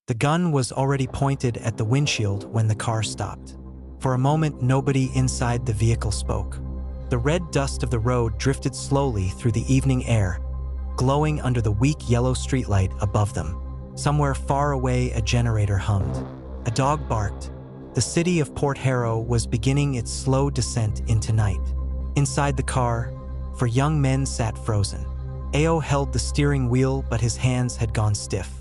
The gun was already pointed at the windshield when the car stopped. For a moment, nobody inside the vehicle spoke. The red dust of the road drifted slowly through the evening air, glowing under the weak yellow streetlight above them. Somewhere far away, a generator hummed. A dog barked. The city of Port Harrow was beginning its slow descent into night. Inside the car, four young men sat frozen. Ao held the steering wheel, but his hands had gone stiff.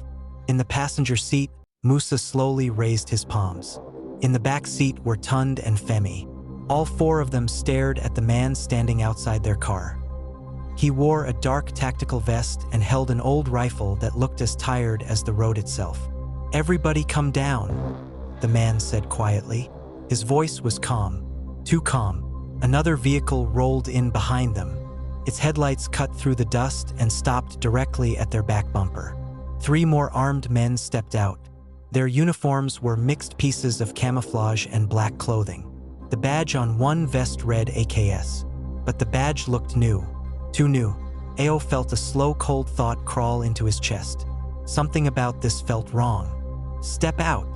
In the passenger seat, Musa slowly raised his palms. In the back seat were Tund and Femi. All four of them stared at the man standing outside their car. He wore a dark tactical vest and held an old rifle that looked as tired as the road itself. "Everybody come down," the man said quietly. His voice was calm, too calm. Another vehicle rolled in behind them. Its headlights cut through the dust and stopped directly at their back bumper. 3 more armed men stepped out. Their uniforms were mixed pieces of camouflage and black clothing. The badge on one vest read AKS, but the badge looked new, too new. Ao felt a slow, cold thought crawl into his chest. Something about this felt wrong. "Step out,"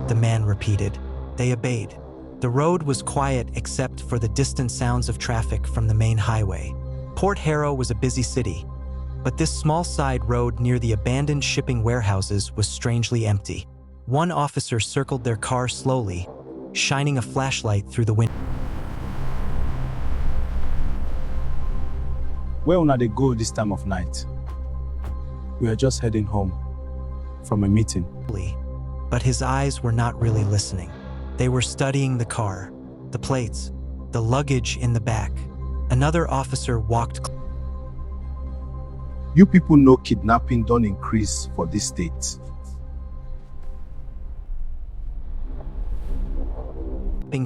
the man repeated. They obeyed. The road was quiet except for the distant sounds of traffic from the main highway. Port Harrow was a busy city, but this small side road near the abandoned shipping warehouses was strangely empty. One officer circled their car slowly, shining a flashlight through the window. "Where una dey go this time of night?" "We are just heading home from a meeting." But his eyes were not really listening. They were studying the car, the plates, the luggage in the back. Another officer walked. "You people know kidnapping don't increase for this state."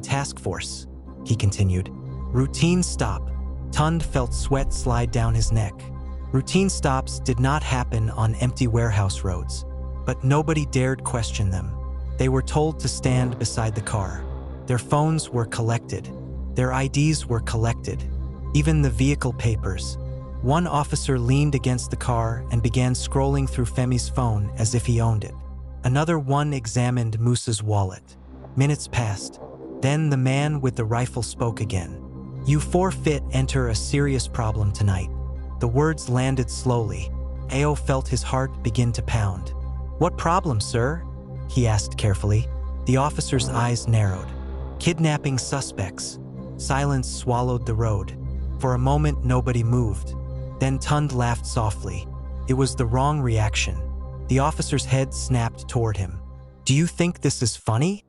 "Task force," he continued. "Routine stop." Tund felt sweat slide down his neck. Routine stops did not happen on empty warehouse roads, but nobody dared question them. They were told to stand beside the car. Their phones were collected. Their IDs were collected. Even the vehicle papers. One officer leaned against the car and began scrolling through Femi's phone as if he owned it. Another one examined Musa's wallet. Minutes passed. Then the man with the rifle spoke again. "You forfeit enter a serious problem tonight." The words landed slowly. Ao felt his heart begin to pound. "What problem, sir?" he asked carefully. The officer's eyes narrowed. "Kidnapping suspects." Silence swallowed the road. For a moment, nobody moved. Then Tund laughed softly. It was the wrong reaction. The officer's head snapped toward him. "Do you think this is funny?"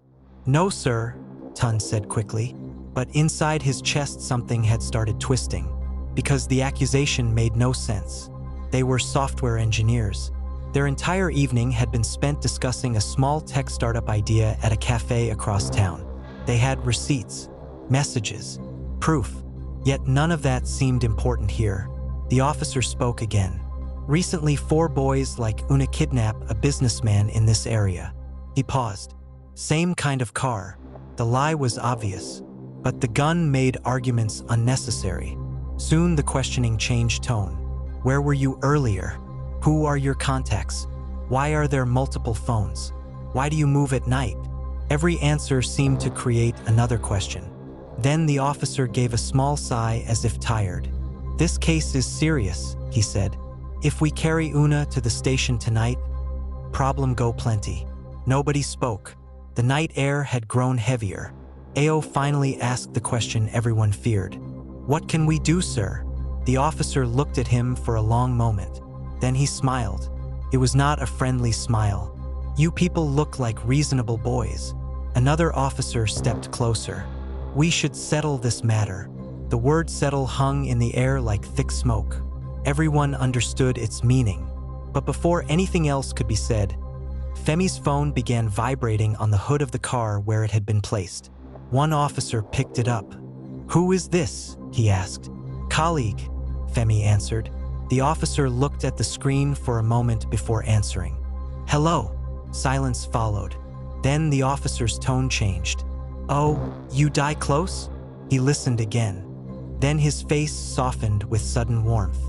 "No, sir," Tund said quickly. But inside his chest something had started twisting, because the accusation made no sense. They were software engineers. Their entire evening had been spent discussing a small tech startup idea at a cafe across town. They had receipts, messages, proof. Yet none of that seemed important here. The officer spoke again. "Recently, 4 boys like Una kidnapped a businessman in this area." He paused. Same kind of car. The lie was obvious, but the gun made arguments unnecessary. Soon the questioning changed tone. "Where were you earlier? Who are your contacts? Why are there multiple phones? Why do you move at night?" Every answer seemed to create another question. Then the officer gave a small sigh as if tired. "This case is serious," he said. "If we carry Una to the station tonight, problem go plenty." Nobody spoke. The night air had grown heavier. Ao finally asked the question everyone feared. "What can we do, sir?" The officer looked at him for a long moment. Then he smiled. It was not a friendly smile. "You people look like reasonable boys." Another officer stepped closer. "We should settle this matter." The word settle hung in the air like thick smoke. Everyone understood its meaning. But before anything else could be said, Femi's phone began vibrating on the hood of the car where it had been placed. One officer picked it up. "Who is this?" he asked. "Colleague," Femi answered. The officer looked at the screen for a moment before answering. "Hello." Silence followed. Then the officer's tone changed. "Oh, you die close?" He listened again. Then his face softened with sudden warmth.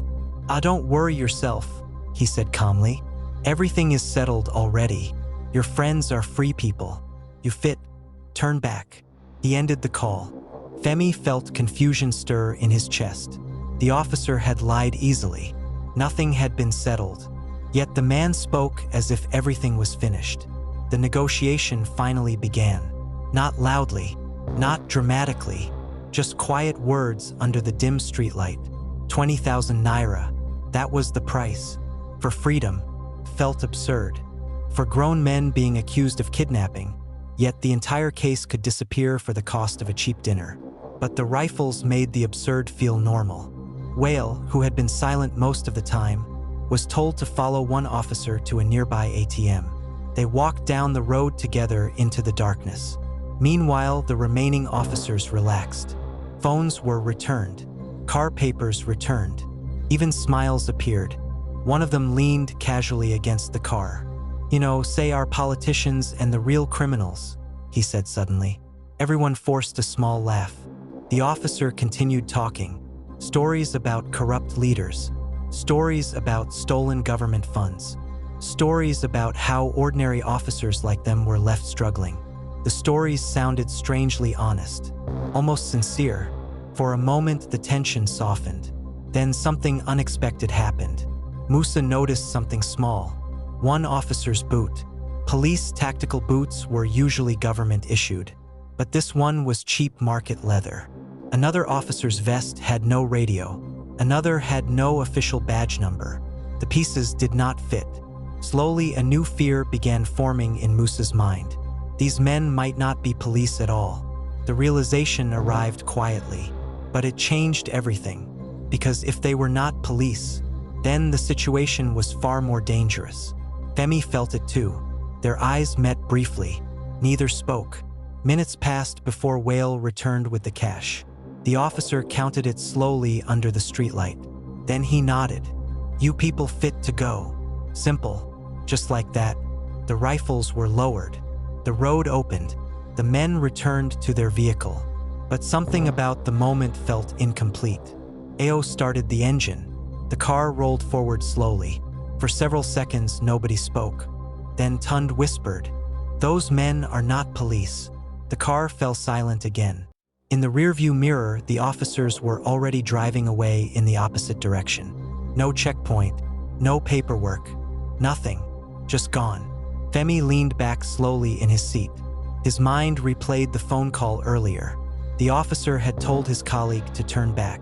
"Ah, don't worry yourself," he said calmly. "Everything is settled already. Your friends are free people. You fit. Turn back." He ended the call. Femi felt confusion stir in his chest. The officer had lied easily. Nothing had been settled. Yet the man spoke as if everything was finished. The negotiation finally began. Not loudly, not dramatically, just quiet words under the dim streetlight. 20,000 naira. That was the price. For freedom. Felt absurd. For grown men being accused of kidnapping, yet the entire case could disappear for the cost of a cheap dinner. But the rifles made the absurd feel normal. Whale, who had been silent most of the time, was told to follow one officer to a nearby ATM. They walked down the road together into the darkness. Meanwhile, the remaining officers relaxed. Phones were returned. Car papers returned. Even smiles appeared. One of them leaned casually against the car. "You know, say our politicians and the real criminals," he said suddenly. Everyone forced a small laugh. The officer continued talking. Stories about corrupt leaders. Stories about stolen government funds. Stories about how ordinary officers like them were left struggling. The stories sounded strangely honest, almost sincere. For a moment, the tension softened. Then something unexpected happened. Musa noticed something small. One officer's boot. Police tactical boots were usually government-issued, but this one was cheap market leather. Another officer's vest had no radio. Another had no official badge number. The pieces did not fit. Slowly, a new fear began forming in Musa's mind. These men might not be police at all. The realization arrived quietly, but it changed everything. Because if they were not police, then the situation was far more dangerous. Femi felt it too. Their eyes met briefly. Neither spoke. Minutes passed before Whale returned with the cash. The officer counted it slowly under the streetlight. Then he nodded. "You people fit to go." Simple. Just like that. The rifles were lowered. The road opened. The men returned to their vehicle. But something about the moment felt incomplete. Ao started the engine. The car rolled forward slowly. For several seconds, nobody spoke. Then Tund whispered, "Those men are not police." The car fell silent again. In the rearview mirror, the officers were already driving away in the opposite direction. No checkpoint, no paperwork, nothing, just gone. Femi leaned back slowly in his seat. His mind replayed the phone call earlier. The officer had told his colleague to turn back.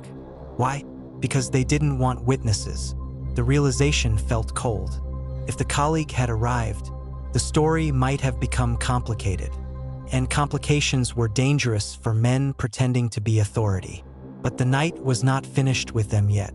Why? Because they didn't want witnesses. The realization felt cold. If the colleague had arrived, the story might have become complicated. And complications were dangerous for men pretending to be authority. But the night was not finished with them yet.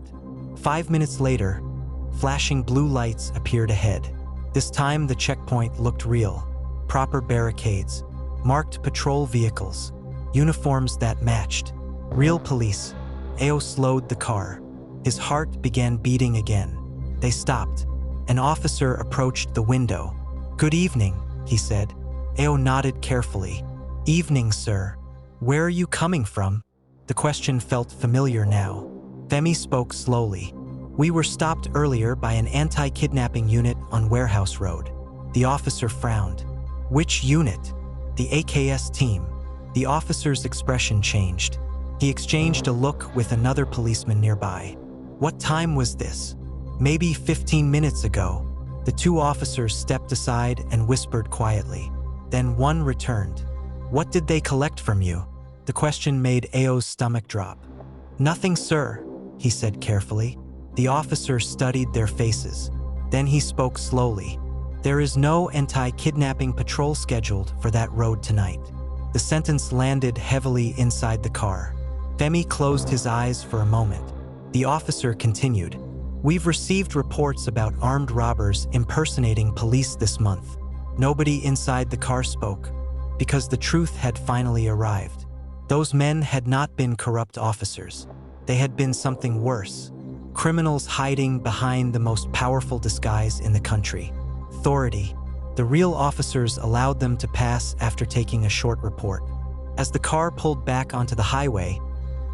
5 minutes later, flashing blue lights appeared ahead. This time the checkpoint looked real. Proper barricades, marked patrol vehicles, uniforms that matched. Real police. Ao slowed the car. His heart began beating again. They stopped. An officer approached the window. "Good evening," he said. Ao nodded carefully. "Evening, sir. Where are you coming from?" The question felt familiar now. Femi spoke slowly. "We were stopped earlier by an anti-kidnapping unit on Warehouse Road." The officer frowned. "Which unit?" "The AKS team." The officer's expression changed. He exchanged a look with another policeman nearby. "What time was this?" "Maybe 15 minutes ago." The two officers stepped aside and whispered quietly. Then one returned. "What did they collect from you?" The question made Ao's stomach drop. "Nothing, sir," he said carefully. The officer studied their faces. Then he spoke slowly. "There is no anti-kidnapping patrol scheduled for that road tonight." The sentence landed heavily inside the car. Femi closed his eyes for a moment. The officer continued. "We've received reports about armed robbers impersonating police this month." Nobody inside the car spoke, because the truth had finally arrived. Those men had not been corrupt officers. They had been something worse. Criminals hiding behind the most powerful disguise in the country. Authority. The real officers allowed them to pass after taking a short report. As the car pulled back onto the highway,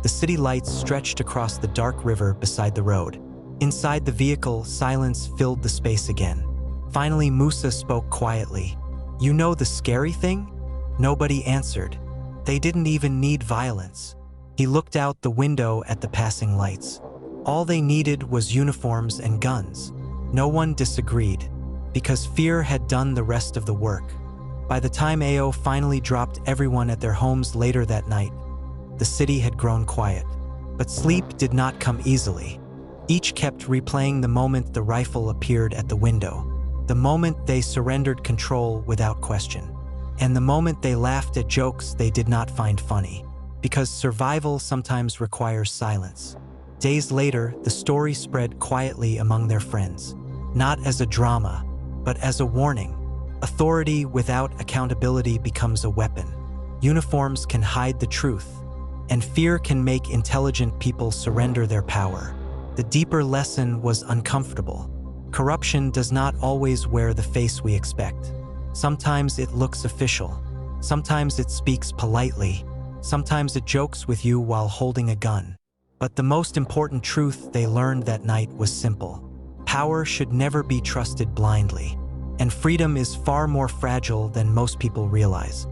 the city lights stretched across the dark river beside the road. Inside the vehicle, silence filled the space again. Finally, Musa spoke quietly. You know the scary thing? Nobody answered. They didn't even need violence. He looked out the window at the passing lights. All they needed was uniforms and guns. No one disagreed, because fear had done the rest of the work. By the time AO finally dropped everyone at their homes later that night, the city had grown quiet. But sleep did not come easily. Each kept replaying the moment the rifle appeared at the window, the moment they surrendered control without question, and the moment they laughed at jokes they did not find funny, because survival sometimes requires silence. Days later, the story spread quietly among their friends, not as a drama, but as a warning. Authority without accountability becomes a weapon. Uniforms can hide the truth, and fear can make intelligent people surrender their power. The deeper lesson was uncomfortable. Corruption does not always wear the face we expect. Sometimes it looks official. Sometimes it speaks politely. Sometimes it jokes with you while holding a gun. But the most important truth they learned that night was simple. Power should never be trusted blindly, and freedom is far more fragile than most people realize.